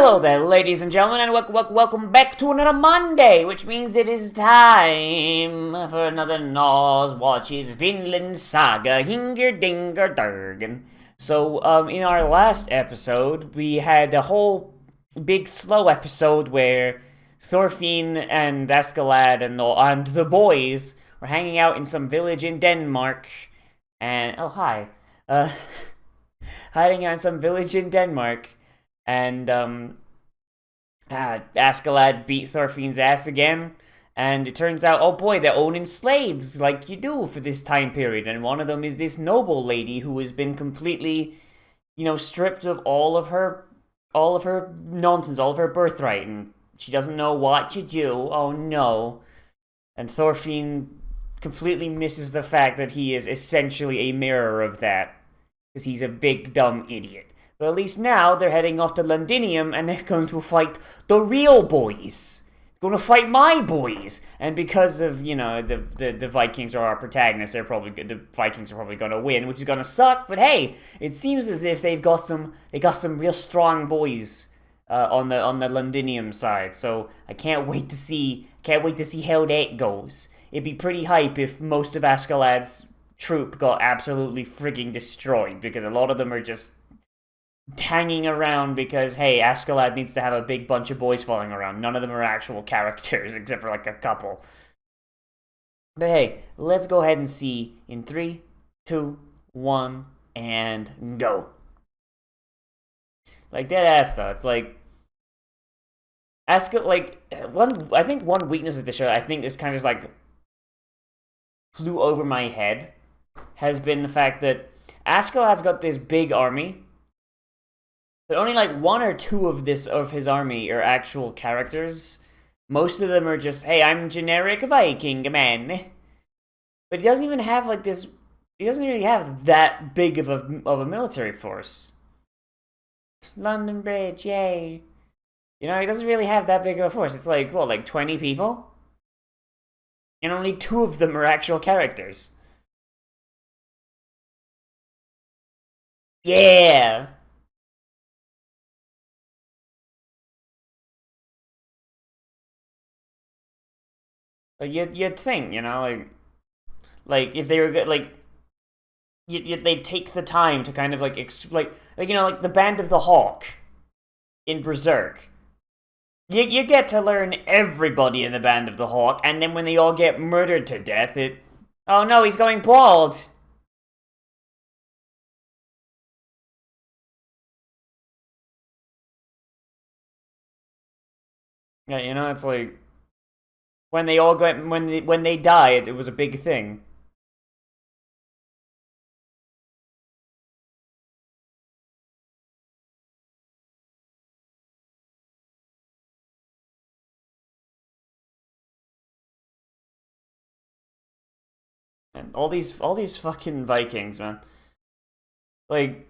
Hello there, ladies and gentlemen, and welcome back to another Monday, which means it is time for another Nozz watches Vinland Saga, Hinger Dinger Durgan. So, in our last episode, we had a whole big slow episode where Thorfinn and Askeladd and the boys were hanging out in some village in Denmark, and, hiding out in some village in Denmark. And, Askeladd beat Thorfinn's ass again, and it turns out, oh boy, they're owning slaves, like you do for this time period, and one of them is this noble lady who has been completely, stripped of all of her nonsense, all of her birthright, and she doesn't know what to do, oh no. And Thorfinn completely misses the fact that he is essentially a mirror of that, because he's a big dumb idiot. But at least now they're heading off to Londinium and they're going to fight the real boys. They're going to fight my boys. And because of, the Vikings are our protagonists, the Vikings are probably going to win, which is going to suck. But hey, it seems as if they got some real strong boys on the Londinium side. So I can't wait to see how that goes. It'd be pretty hype if most of Askeladd's troop got absolutely frigging destroyed, because a lot of them are just hanging around because, hey, Askeladd needs to have a big bunch of boys following around. None of them are actual characters, except for, like, a couple. But hey, let's go ahead and see in 3, 2, 1, and go. Like, dead ass, though. It's like, I think one weakness of the show, I think this kind of just, like, flew over my head, has been the fact that Askeladd's got this big army, but only like one or two of his army are actual characters. Most of them are just, hey, I'm generic Viking man. But he doesn't even have like this. He doesn't really have that big of a military force. London Bridge, yay! He doesn't really have that big of a force. It's like, what, like 20 people, and only 2 of them are actual characters. Yeah. You'd think, like if they were good, like they'd take the time to kind of like like the Band of the Hawk in Berserk. You get to learn everybody in the Band of the Hawk, and then when they all get murdered to death, oh no, he's going bald. Yeah, it's like, when they all got when they died, it was a big thing. And all these fucking Vikings, man. Like,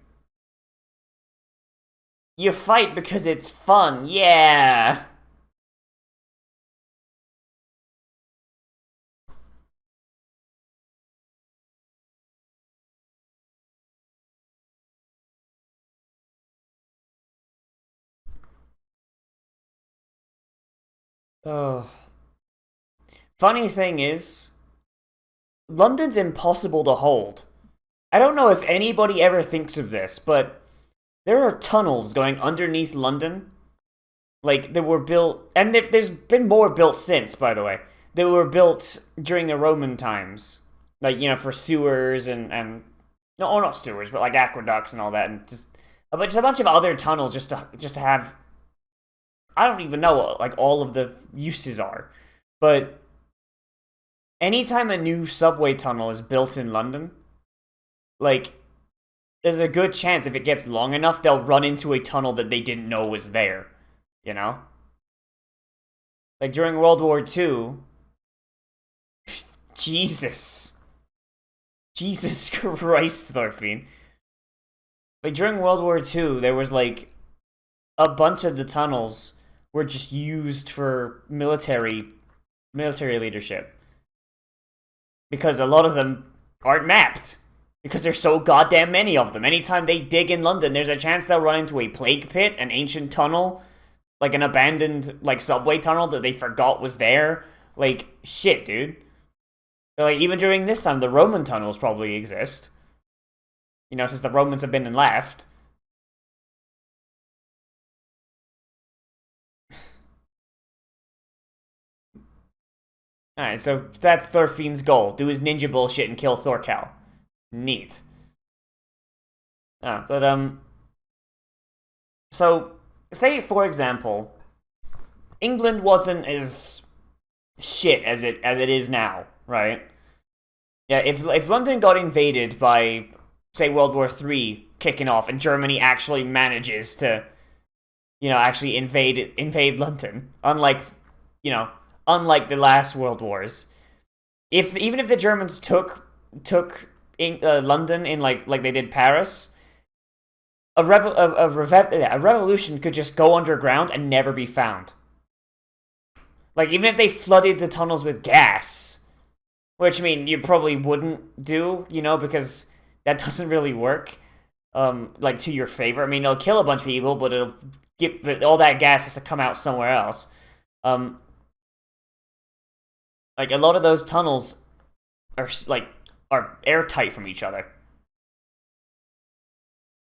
you fight because it's fun, yeah. Oh. Funny thing is, London's impossible to hold. I don't know if anybody ever thinks of this, but there are tunnels going underneath London. Like, they were built, and there's been more built since, by the way. They were built during the Roman times. Like, for sewers and no, not sewers, but like aqueducts and all that, and just a bunch of other tunnels just to have. I don't even know what, like, all of the uses are. But anytime a new subway tunnel is built in London, like, there's a good chance if it gets long enough, they'll run into a tunnel that they didn't know was there. Like, during World War II, Jesus Christ, Thorfinn. Like, during World War II, there was, like, a bunch of the tunnels were just used for military leadership. Because a lot of them aren't mapped. Because there's so goddamn many of them. Anytime they dig in London, there's a chance they'll run into a plague pit, an ancient tunnel, like an abandoned like subway tunnel that they forgot was there. Like shit, dude. Like even during this time, the Roman tunnels probably exist. You know, since the Romans have been and left. Alright, so that's Thorfinn's goal. Do his ninja bullshit and kill Thorkel. Neat. But so say for example, England wasn't as shit as it is now, right? Yeah, if London got invaded by say World War III kicking off and Germany actually manages to, you know, actually invade London, you know, unlike the last World Wars, even if the Germans took London in like they did Paris, a revolution could just go underground and never be found. Like even if they flooded the tunnels with gas, which I mean you probably wouldn't do, you know, because that doesn't really work. Like to your favor. I mean, it'll kill a bunch of people, but all that gas has to come out somewhere else. Like a lot of those tunnels are airtight from each other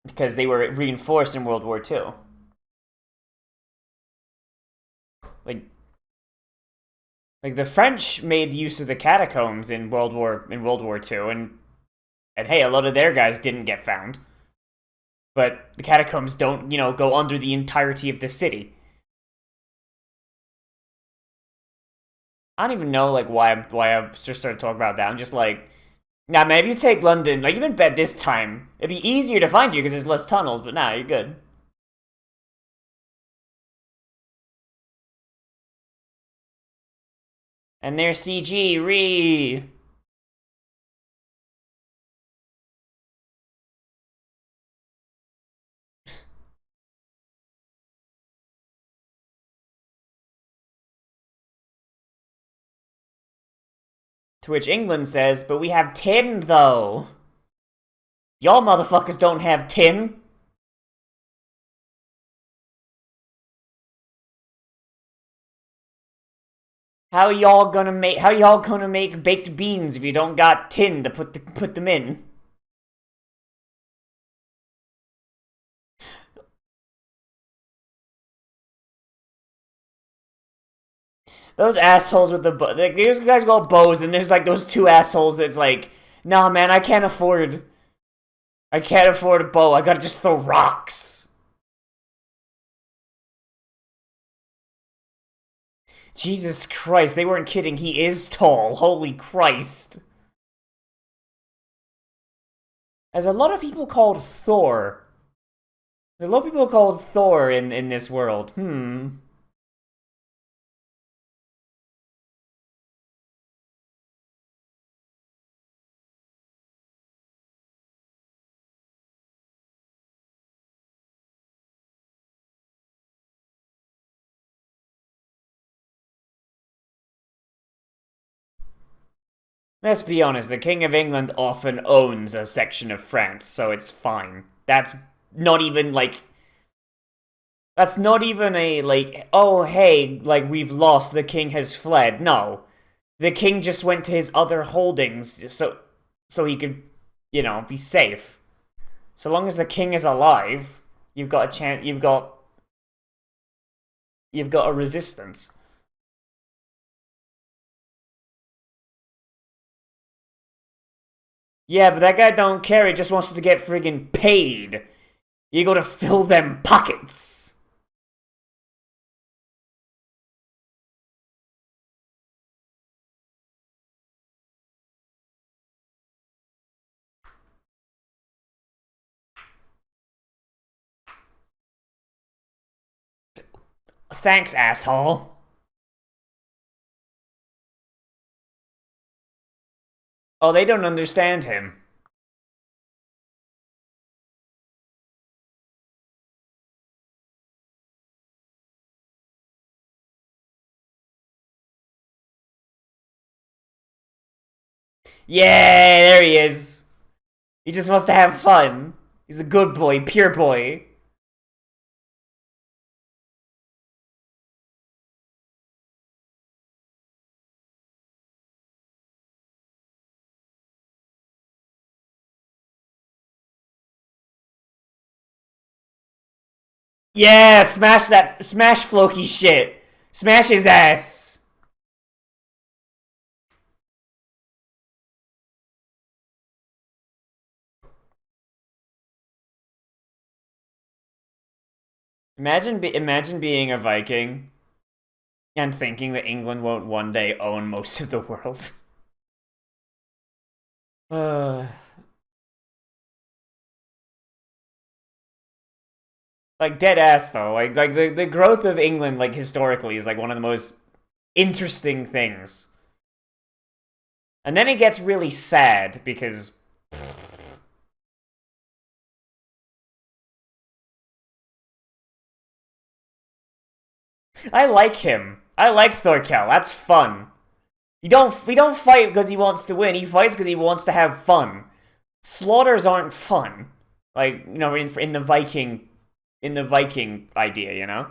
because they were reinforced in World War II. Like the French made use of the catacombs in World War II, and hey, a lot of their guys didn't get found. But the catacombs don't, you know, go under the entirety of the city. I don't even know like why I just started talking about that. I'm just like, nah, man, if you take London, like even bet this time, it'd be easier to find you because there's less tunnels. But nah, you're good. And there's CG re. To which England says, but we have tin though. Y'all motherfuckers don't have tin. How y'all gonna make baked beans if you don't got tin to put them in? Those assholes with the like, these guys got bows, and there's like those two assholes that's like, nah, man, I can't afford a bow. I gotta just throw rocks. Jesus Christ, they weren't kidding. He is tall. Holy Christ. As a lot of people called Thor. A lot of people called Thor in this world. Let's be honest, the King of England often owns a section of France, so it's fine. Not even like that's not even a like, oh hey, like we've lost, the king has fled. No. The king just went to his other holdings so he could, you know, be safe. So long as the king is alive, you've got a chance. You've got a resistance. Yeah, but that guy don't care. He just wants to get friggin' paid. You gotta fill them pockets. Thanks, asshole. Oh, they don't understand him. Yeah, there he is. He just wants to have fun. He's a good boy, pure boy. Yeah, smash Floki shit. Smash his ass. Imagine being a Viking and thinking that England won't one day own most of the world. Like dead ass though. Like the growth of England like historically is like one of the most interesting things. And then it gets really sad because I like him. I like Thorkel. That's fun. We don't fight because he wants to win. He fights because he wants to have fun. Slaughters aren't fun. Like, you know, in the Viking idea, you know?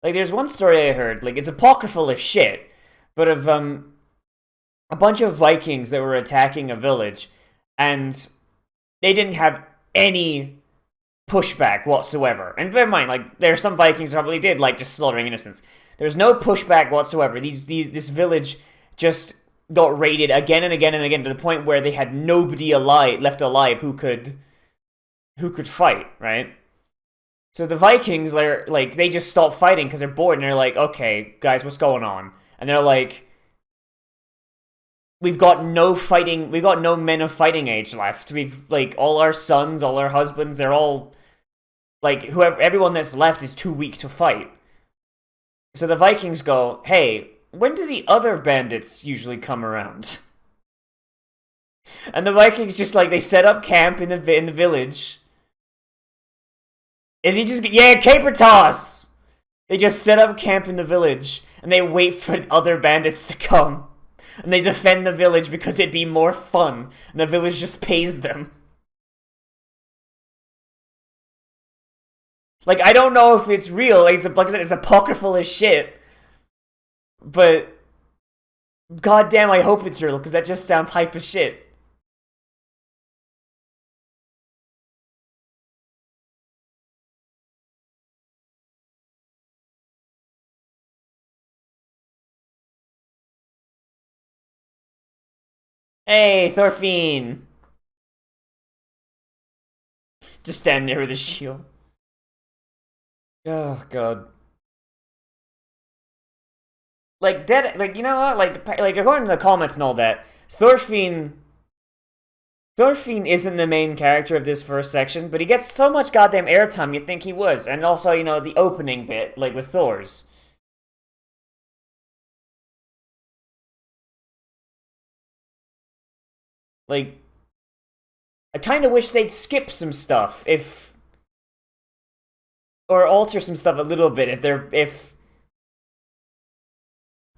Like there's one story I heard, like it's apocryphal as shit, but of a bunch of Vikings that were attacking a village and they didn't have any pushback whatsoever. And bear in mind, like there are some Vikings who probably did like just slaughtering innocents. There's no pushback whatsoever. This village just got raided again and again and again to the point where they had nobody left alive who could fight, right? So the Vikings are like they just stop fighting because they're bored and they're like, okay, guys, what's going on? And they're like, we've got no men of fighting age left. We've like all our sons, all our husbands, they're all like everyone that's left is too weak to fight. So the Vikings go, hey, when do the other bandits usually come around? And the Vikings just like they set up camp in the village. Is he just yeah, caper toss? They just set up camp in the village and they wait for other bandits to come. And they defend the village because it'd be more fun. And the village just pays them. Like, I don't know if it's real. Like I said, it's apocryphal as shit. But goddamn, I hope it's real because that just sounds hype as shit. Hey, Thorfinn! Just standing there with his shield. Oh, God. Like, you know what? Like according to the comments and all that, Thorfinn isn't the main character of this first section, but he gets so much goddamn airtime you'd think he was. And also, you know, the opening bit, like with Thor's. Like, I kind of wish they'd skip some stuff or alter some stuff a little bit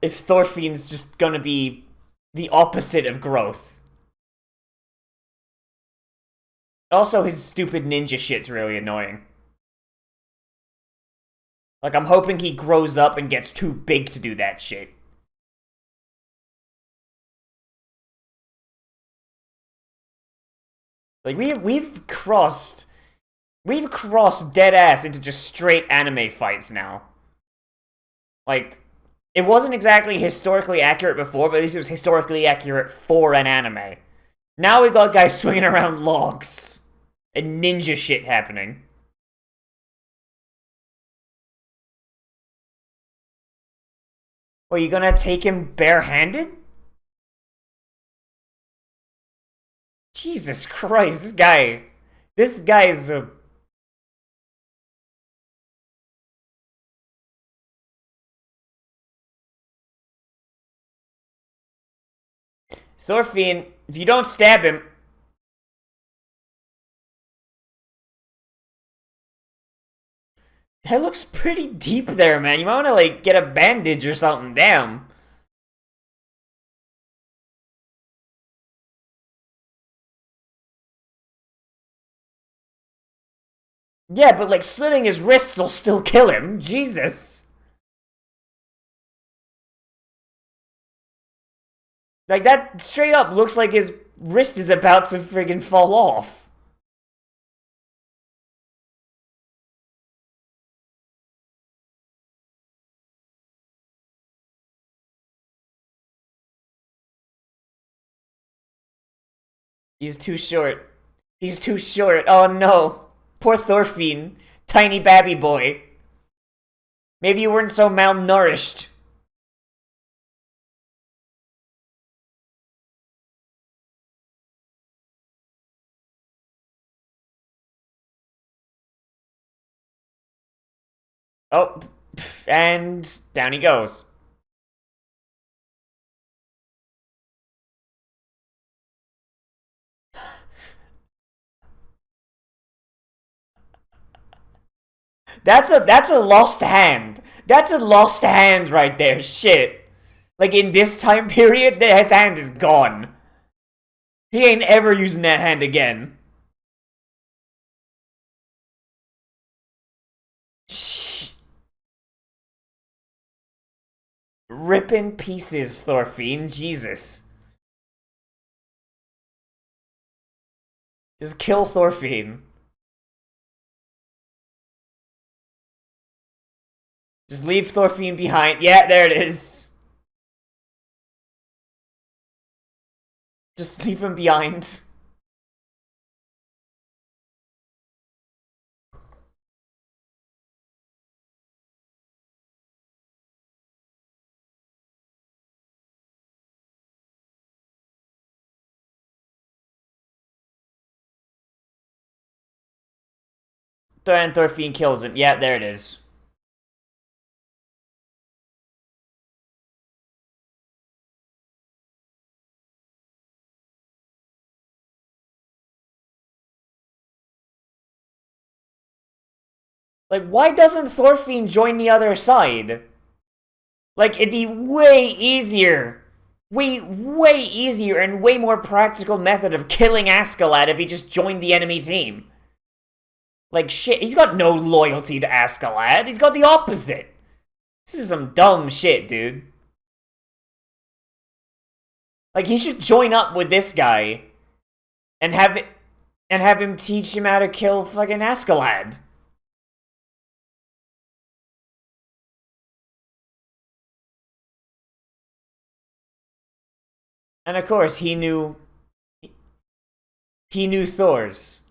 if Thorfinn's just gonna be the opposite of growth. Also, his stupid ninja shit's really annoying. Like, I'm hoping he grows up and gets too big to do that shit. Like, we've crossed dead ass into just straight anime fights now. Like, it wasn't exactly historically accurate before, but at least it was historically accurate for an anime. Now we got guys swinging around logs and ninja shit happening. Are you gonna take him barehanded? Jesus Christ, this guy is a... Thorfinn, if you don't stab him... That looks pretty deep there, man. You might wanna, like, get a bandage or something. Damn. Yeah, but, like, slitting his wrists will still kill him. Jesus. Like, that straight up looks like his wrist is about to friggin' fall off. He's too short. He's too short. Oh no. Poor Thorfinn. Tiny babby boy. Maybe you weren't so malnourished. Oh, and down he goes. That's a lost hand. That's a lost hand right there. Shit. Like in this time period, his hand is gone. He ain't ever using that hand again. Shh. Rip in pieces, Thorfinn. Jesus. Just kill Thorfinn. Just leave Thorfinn behind. Yeah, there it is. Just leave him behind. And Thorfinn kills him. Yeah, there it is. Like, why doesn't Thorfinn join the other side? Like, it'd be way easier. Way easier and way more practical method of killing Askeladd if he just joined the enemy team. Like, shit, he's got no loyalty to Askeladd. He's got the opposite. This is some dumb shit, dude. Like, he should join up with this guy and have him teach him how to kill fucking Askeladd. And of course, he knew Thor's.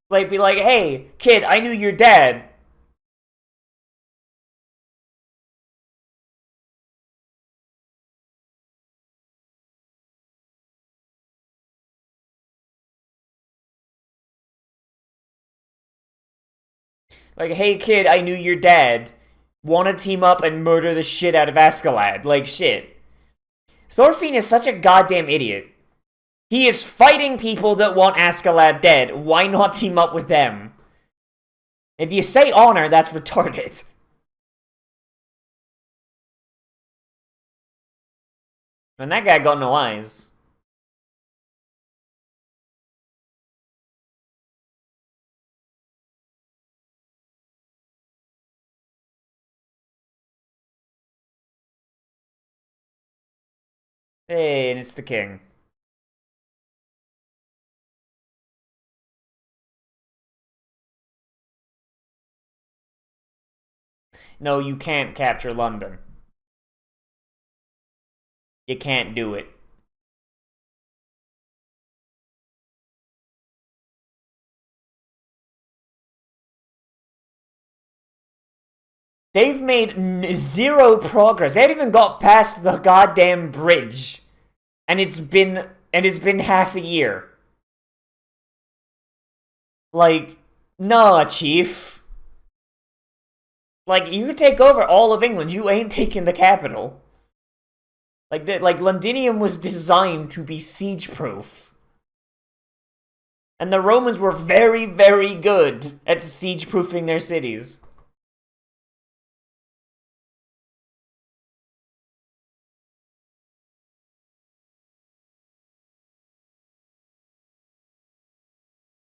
Like, be like, hey, kid, I knew your dad. Like, hey, kid, I knew your dad. Want to team up and murder the shit out of Askeladd. Like, shit. Thorfinn is such a goddamn idiot. He is fighting people that want Askeladd dead. Why not team up with them? If you say honor, that's retarded. And that guy got no eyes. Hey, and it's the king. No, you can't capture London. You can't do it. They've made zero progress. They haven't even got past the goddamn bridge. And it's been half a year. Like, nah, chief. Like, you could take over all of England. You ain't taking the capital. Like Londinium was designed to be siege-proof. And the Romans were very, very good at siege-proofing their cities.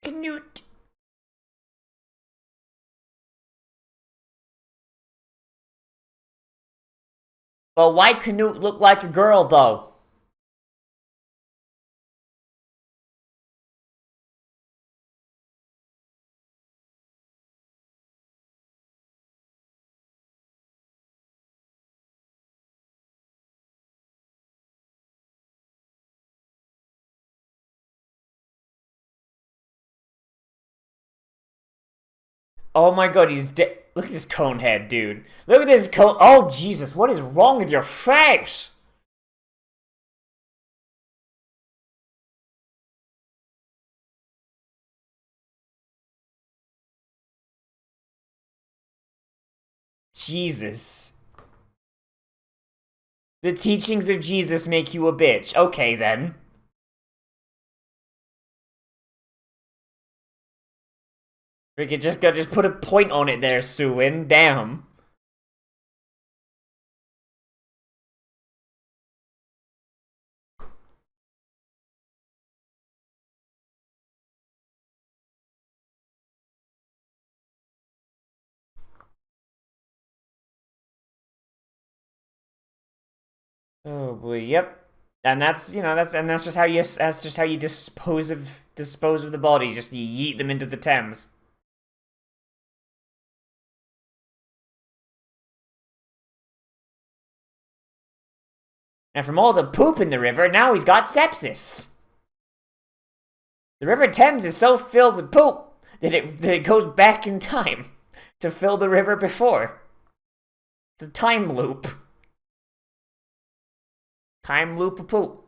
Canute. But why Canute look like a girl, though? Oh my god, he's dead. Look at this cone head, dude. Look at this cone. Oh, Jesus, what is wrong with your face? Jesus. The teachings of Jesus make you a bitch. Okay, then. Freaking just put a point on it there, Suin. Damn. Oh boy, yep. And that's that's just how you dispose of the bodies. Just you yeet them into the Thames. And from all the poop in the river, now he's got sepsis. The River Thames is so filled with poop that it goes back in time to fill the river before. It's a time loop. Time loop of poop.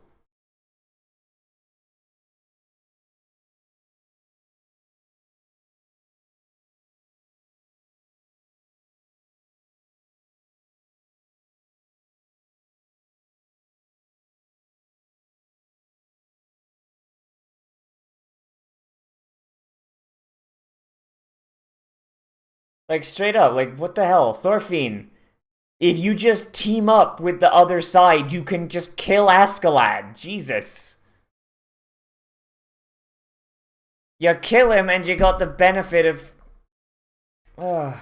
Like, straight up, like, what the hell? Thorfinn, if you just team up with the other side, you can just kill Askeladd. Jesus. You kill him and you got the benefit of... Ugh.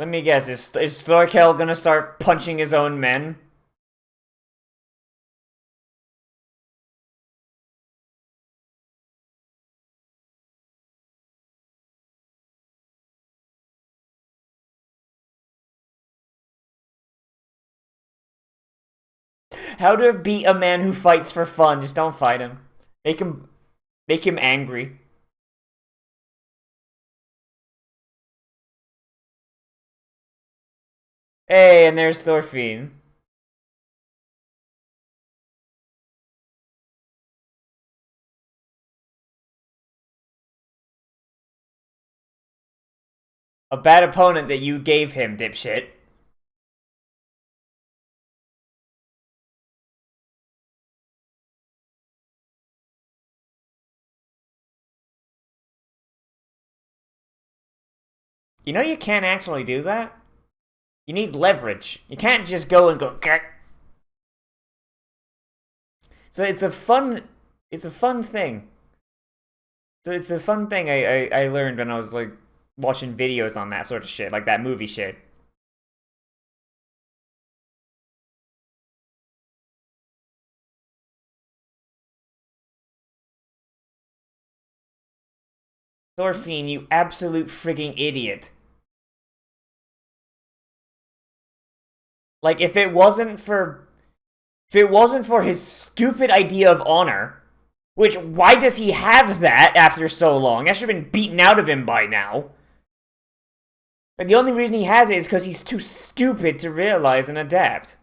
Let me guess, is Thorkel gonna start punching his own men? How to beat a man who fights for fun? Just don't fight him. Make him, make him angry. Hey, and there's Thorfinn. A bad opponent that you gave him, dipshit. You know you can't actually do that? You need leverage. You can't just go and go... So it's a fun thing. So it's a fun thing I learned when I was like watching videos on that sort of shit, like that movie shit. Thorfinn, you absolute frigging idiot. Like, if it wasn't for his stupid idea of honor, which, why does he have that after so long? That should have been beaten out of him by now. Like, the only reason he has it is because he's too stupid to realize and adapt.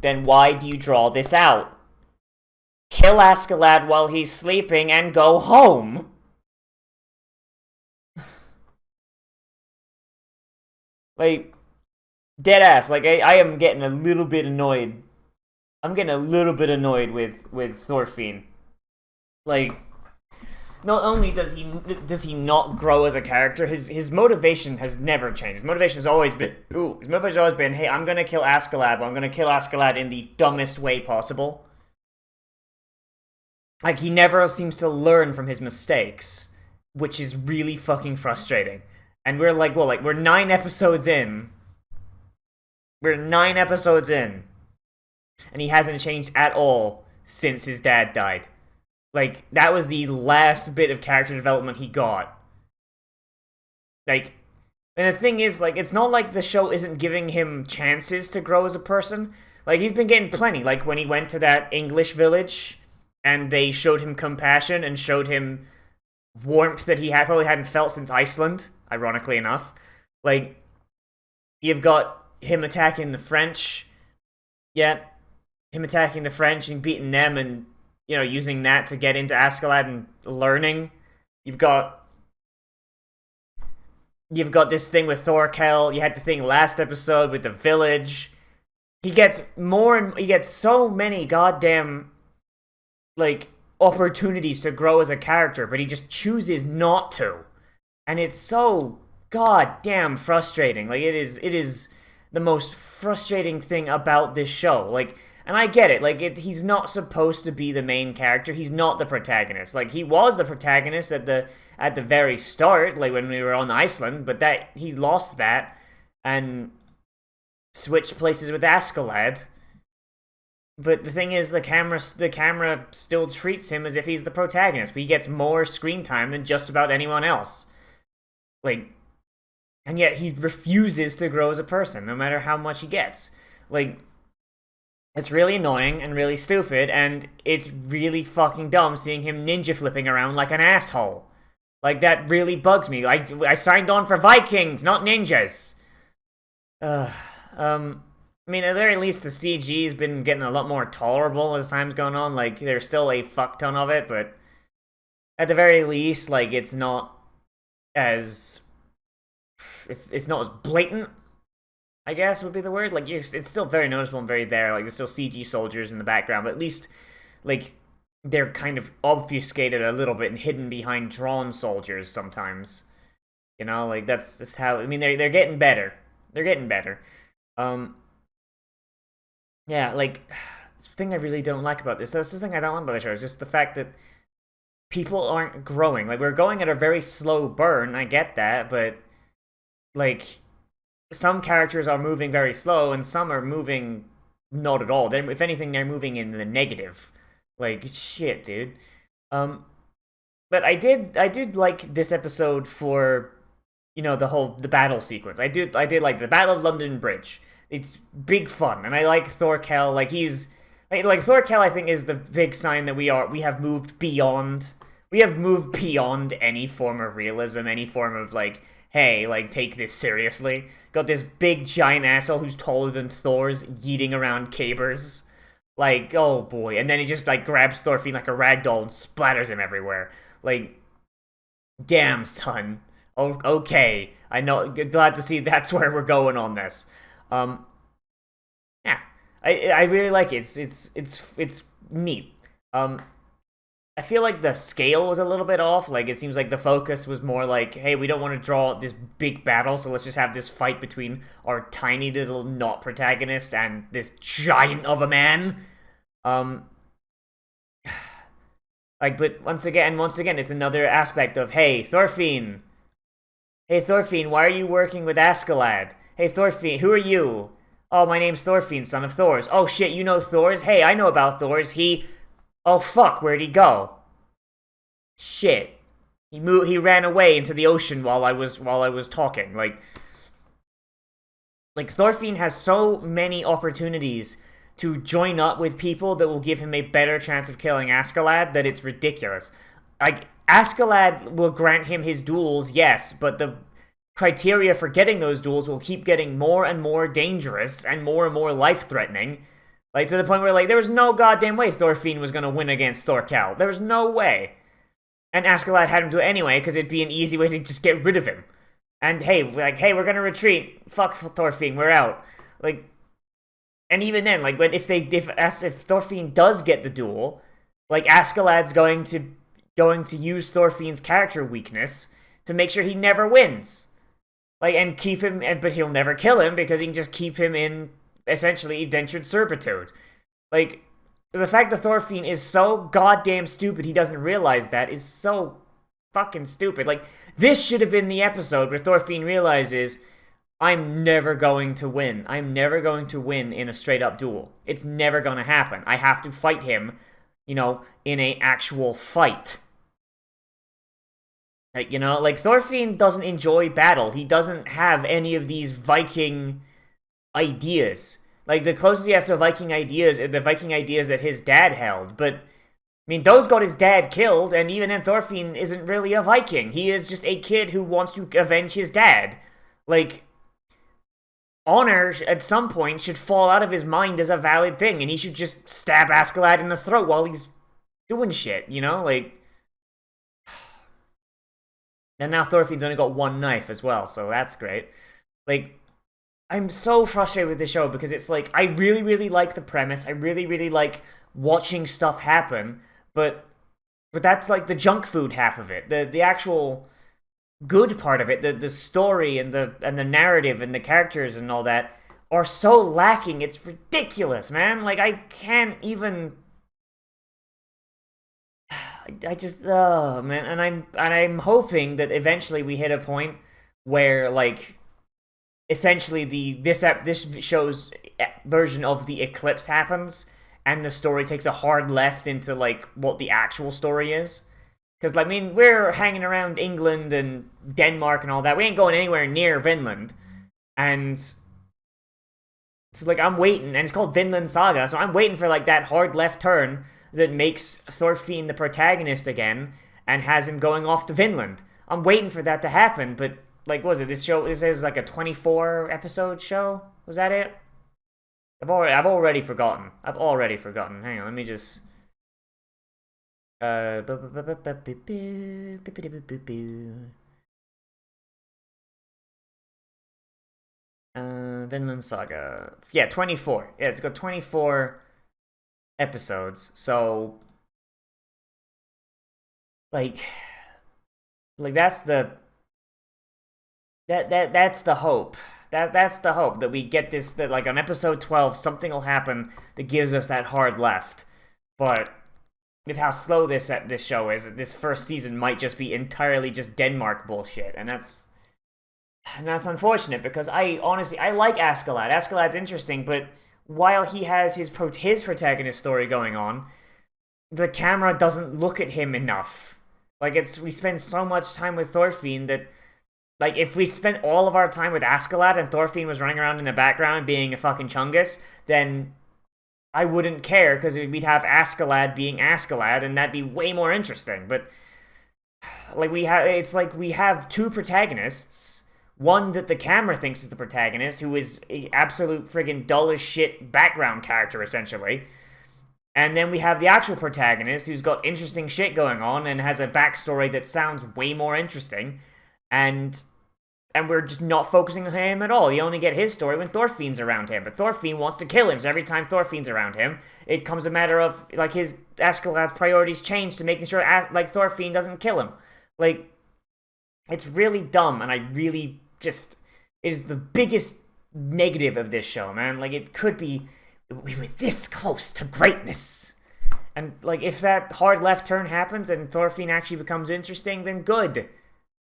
Then why do you draw this out? Kill Askeladd while he's sleeping and go home. Like, dead ass. Like, I am getting a little bit annoyed. I'm getting a little bit annoyed with Thorfinn. Like, not only does he not grow as a character, his motivation has never changed. His motivation has always been hey, I'm gonna kill Askeladd, but I'm gonna kill Askeladd in the dumbest way possible. Like, he never seems to learn from his mistakes, which is really fucking frustrating. And we're like, well, like, we're 9 episodes in. We're 9 episodes in. And he hasn't changed at all since his dad died. Like, that was the last bit of character development he got. Like, and the thing is, like, it's not like the show isn't giving him chances to grow as a person. Like, he's been getting plenty. Like, when he went to that English village, and they showed him compassion and showed him warmth that he probably hadn't felt since Iceland, ironically enough. Like, you've got him attacking the French. Yeah, him attacking the French and beating them and, you know, using that to get into Askeladd and learning. You've got this thing with Thorkel. You had the thing last episode with the village. He gets so many goddamn, like, opportunities to grow as a character, but he just chooses not to. And it's so goddamn frustrating. Like, it is the most frustrating thing about this show. Like, and I get it. Like, he's not supposed to be the main character. He's not the protagonist. Like, he was the protagonist at the very start, like when we were on Iceland, but that he lost that and switched places with Askeladd. But the thing is, the camera still treats him as if he's the protagonist. But he gets more screen time than just about anyone else. Like, and yet he refuses to grow as a person, no matter how much he gets. Like, it's really annoying and really stupid, and it's really fucking dumb seeing him ninja flipping around like an asshole. Like, that really bugs me. I signed on for Vikings, not ninjas. I mean, at the very least, the CG's been getting a lot more tolerable as time's gone on. Like, there's still a fuck ton of it, but at the very least, like, it's not as... It's not as blatant, I guess would be the word. Like, it's still very noticeable and very there. Like, there's still CG soldiers in the background, but at least, like, they're kind of obfuscated a little bit and hidden behind drawn soldiers sometimes. You know, like, that's how... I mean, they're getting better. They're getting better. Yeah, like, the thing I really don't like about this, that's the thing I don't like about the show, is just the fact that people aren't growing. Like, we're going at a very slow burn, I get that, but, like, some characters are moving very slow, and some are moving not at all. If anything, they're moving in the negative. Like, shit, dude. But I did like this episode for, you know, the battle sequence. I did like the Battle of London Bridge. It's big fun, and I like Thorkel. Like, he's like Thorkel, I think, is the big sign that we have moved beyond any form of realism, any form of, like, hey, like, take this seriously. Got this big giant asshole who's taller than Thor's yeeting around cabers. Like, oh boy. And then he just, like, grabs Thorfinn like a ragdoll and splatters him everywhere. Like, damn, son. Oh, okay. I know, glad to see that's where we're going on this. Yeah, I really like it. It's neat. I feel like the scale was a little bit off. Like, it seems like the focus was more like, hey, we don't want to draw this big battle, so let's just have this fight between our tiny little not protagonist and this giant of a man. Like, but once again, it's another aspect of, hey, Thorfinn, why are you working with Askeladd? Hey, Thorfinn, who are you? Oh, my name's Thorfinn, son of Thor's. Oh, shit, you know Thor's? Hey, I know about Thor's. Oh, fuck, where'd he go? Shit. He ran away into the ocean while I was talking. Like, Thorfinn has so many opportunities to join up with people that will give him a better chance of killing Askeladd that it's ridiculous. Like, Askeladd will grant him his duels, yes, but the criteria for getting those duels will keep getting more and more dangerous and more life-threatening. Like, to the point where, like, there was no goddamn way Thorfinn was gonna win against Thorkel. There was no way. And Askeladd had him do it anyway, because it'd be an easy way to just get rid of him. And hey, we're gonna retreat. Fuck Thorfinn, we're out. Like, and even then, like, but if Thorfinn does get the duel, like, Askeladd's going going to use Thorfinn's character weakness to make sure he never wins. Like, and keep him, but he'll never kill him because he can just keep him in, essentially, indentured servitude. Like, the fact that Thorfinn is so goddamn stupid he doesn't realize that is so fucking stupid. Like, this should have been the episode where Thorfinn realizes, I'm never going to win. I'm never going to win in a straight-up duel. It's never going to happen. I have to fight him, in an actual fight. Like, like, Thorfinn doesn't enjoy battle. He doesn't have any of these Viking ideas. Like, the closest he has to Viking ideas are the Viking ideas that his dad held. But, I mean, those got his dad killed, and even then Thorfinn isn't really a Viking. He is just a kid who wants to avenge his dad. Like, honor, at some point, should fall out of his mind as a valid thing, and he should just stab Askeladd in the throat while he's doing shit, Like... And now Thorfinn's only got one knife as well, so that's great. Like, I'm so frustrated with this show because it's like, I really, really like the premise. I really, really like watching stuff happen, but that's like the junk food half of it. The actual good part of it, the story and the narrative and the characters and all that are so lacking. It's ridiculous, man. Like, I can't even... I just, oh man, and I'm hoping that eventually we hit a point where, like, essentially this show's version of the eclipse happens, and the story takes a hard left into, like, what the actual story is. Because, I mean, we're hanging around England and Denmark and all that. We ain't going anywhere near Vinland, and it's like I'm waiting, and it's called Vinland Saga, so I'm waiting for, like, that hard left turn that makes Thorfinn the protagonist again and has him going off to Vinland. I'm waiting for that to happen, but, like, what was it? This is like a 24 episode show? Was that it? I've already forgotten. Hang on, let me just... Vinland Saga. Yeah, 24. Yeah, it's got 24 episodes, so like that's the that's the hope. That's the hope that we get this, that like on episode 12 something will happen that gives us that hard left. But with how slow this show is, this first season might just be entirely just Denmark bullshit, and that's unfortunate because I like Askeladd. Askeladd's interesting, but while he has his protagonist story going on, the camera doesn't look at him enough. Like, we spend so much time with Thorfinn that, like, if we spent all of our time with Askeladd and Thorfinn was running around in the background being a fucking chungus, then I wouldn't care, because we'd have Askeladd being Askeladd, and that'd be way more interesting. But, like, we have two protagonists. One that the camera thinks is the protagonist, who is an absolute friggin' dull as shit background character, essentially. And then we have the actual protagonist, who's got interesting shit going on and has a backstory that sounds way more interesting. And we're just not focusing on him at all. You only get his story when Thorfinn's around him. But Thorfinn wants to kill him, so every time Thorfinn's around him, it comes a matter of, like, his Askeladd's priorities change to making sure, like, Thorfinn doesn't kill him. Like, it's really dumb, and I really... just is the biggest negative of this show, man. Like, it could be, we were this close to greatness. And, like, if that hard left turn happens and Thorfinn actually becomes interesting, then good.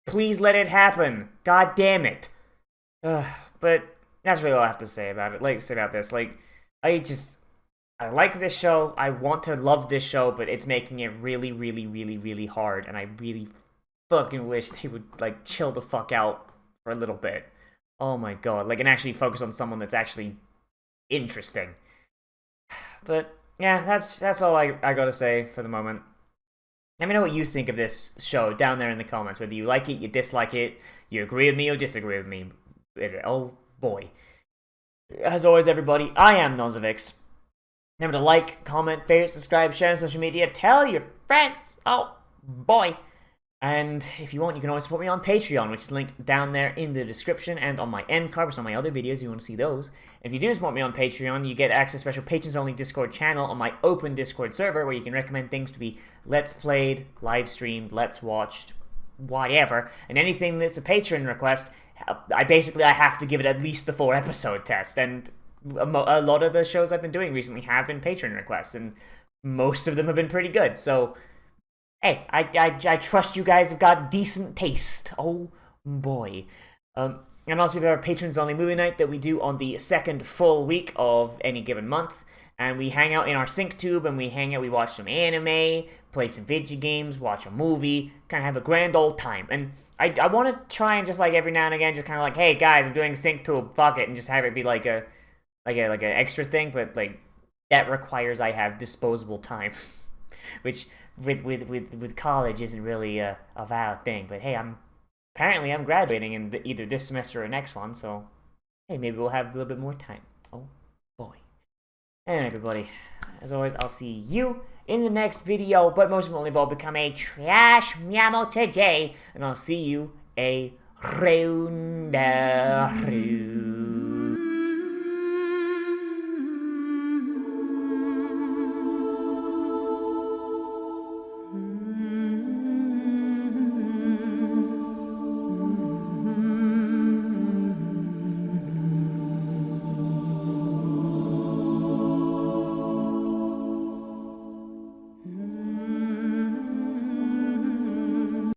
Please let it happen. God damn it. But that's really all I have to say about it. About this. Like, I like this show. I want to love this show, but it's making it really, really, really, really hard. And I really fucking wish they would, like, chill the fuck out for a little bit. Oh my god. Like, and actually focus on someone that's actually interesting. But, yeah, that's all I gotta say for the moment. Let me know what you think of this show down there in the comments. Whether you like it, you dislike it, you agree with me or disagree with me. Oh boy. As always, everybody, I am Nozz. Remember to like, comment, favorite, subscribe, share on social media, tell your friends. Oh boy. And if you want, you can always support me on Patreon, which is linked down there in the description and on my end cards on my other videos if you want to see those. If you do support me on Patreon, you get access to special patrons-only Discord channel on my open Discord server where you can recommend things to be Let's Played, live streamed, Let's Watched, whatever. And anything that's a patron request, I have to give it at least the 4-episode test. And a lot of the shows I've been doing recently have been patron requests, and most of them have been pretty good, so... Hey, I trust you guys have got decent taste. Oh, boy. And also we have our patrons-only movie night that we do on the second full week of any given month. And we hang out in our sync tube, and we watch some anime, play some video games, watch a movie, kind of have a grand old time. And I want to try and just like every now and again, just kind of like, hey guys, I'm doing a sync tube, fuck it, and just have it be like an extra thing, but like that requires I have disposable time, which... With college isn't really a valid thing, but hey, I'm graduating in either this semester or next one, so hey, maybe we'll have a little bit more time. Oh boy. And everybody, as always, I'll see you in the next video, but most importantly, I'll become a trash meow today, and I'll see you a round.